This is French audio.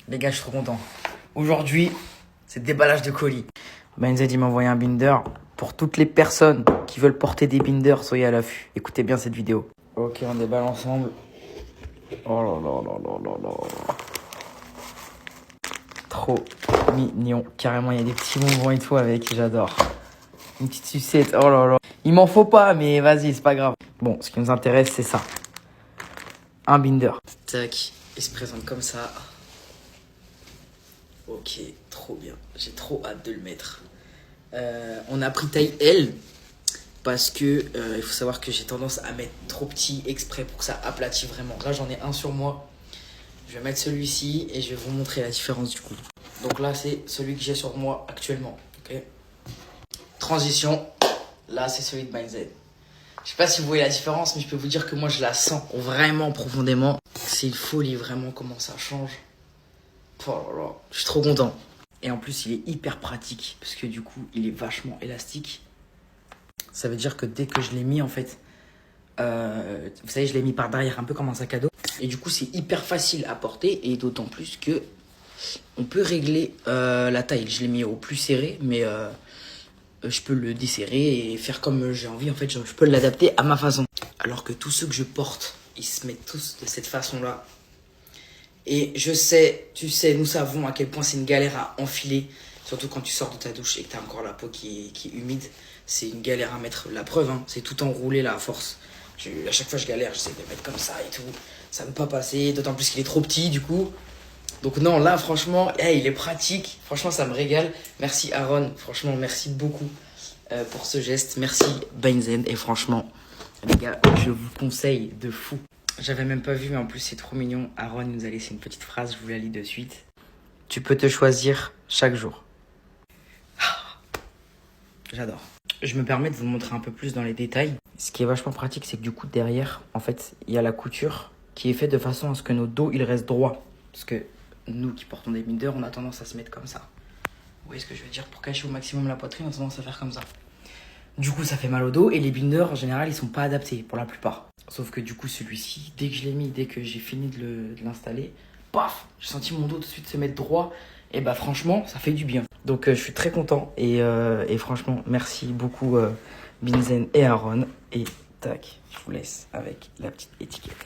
Les gars, je suis trop content. Aujourd'hui, c'est déballage de colis. Benz il m'a envoyé un binder. Pour toutes les personnes qui veulent porter des binders, soyez à l'affût. Écoutez bien cette vidéo. Ok, on déballe ensemble. Oh là là là là là là. Trop mignon. Carrément, il y a des petits bonbons et tout avec. J'adore. Une petite sucette. Oh là là. Il m'en faut pas, mais vas-y, c'est pas grave. Bon, ce qui nous intéresse, c'est ça. Un binder. Tac. Il se présente comme ça. Ok, trop bien. J'ai trop hâte de le mettre. On a pris taille L parce que il faut savoir que j'ai tendance à mettre trop petit exprès pour que ça aplatit vraiment. Là, j'en ai un sur moi. Je vais mettre celui-ci et je vais vous montrer la différence du coup. Donc là, c'est celui que j'ai sur moi actuellement. Okay. Transition. Là, c'est celui de Benz. Je sais pas si vous voyez la différence, mais je peux vous dire que moi, je la sens vraiment profondément. C'est une folie vraiment comment ça change. Oh là là, je suis trop content. Et en plus, il est hyper pratique parce que du coup, il est vachement élastique. Ça veut dire que dès que je l'ai mis, en fait, vous savez, je l'ai mis par derrière, un peu comme un sac à dos. Et du coup, c'est hyper facile à porter et d'autant plus que on peut régler la taille. Je l'ai mis au plus serré, mais je peux le desserrer et faire comme j'ai envie. En fait, je peux l'adapter à ma façon. Alors que tous ceux que je porte, ils se mettent tous de cette façon-là. Et je sais, tu sais, nous savons à quel point c'est une galère à enfiler. Surtout quand tu sors de ta douche et que tu as encore la peau qui est humide. C'est une galère à mettre. La preuve, hein, c'est tout enroulé là à force. À chaque fois je galère, j'essaie de le mettre comme ça et tout. Ça ne veut pas passer, d'autant plus qu'il est trop petit du coup. Donc non, là franchement, il est pratique. Franchement, ça me régale. Merci Aaron, franchement, merci beaucoup pour ce geste. Merci Benzen. Et franchement, les gars, je vous conseille de fou. J'avais même pas vu, mais en plus c'est trop mignon. Aaron nous a laissé une petite phrase, je vous la lis de suite. Tu peux te choisir chaque jour. J'adore. Je me permets de vous montrer un peu plus dans les détails. Ce qui est vachement pratique, c'est que du coup derrière, en fait, il y a la couture qui est faite de façon à ce que nos dos, ils restent droits. Parce que nous qui portons des binders, on a tendance à se mettre comme ça. Vous voyez ce que je veux dire? Pour cacher au maximum la poitrine, on a tendance à faire comme ça. Du coup, ça fait mal au dos et les binders, en général, ils sont pas adaptés pour la plupart. Sauf que du coup, celui-ci, dès que je l'ai mis, dès que j'ai fini de l'installer, paf, j'ai senti mon dos tout de suite se mettre droit. Et bah franchement, ça fait du bien. Donc je suis très content et franchement, merci beaucoup Benzen et Aaron. Et tac, je vous laisse avec la petite étiquette.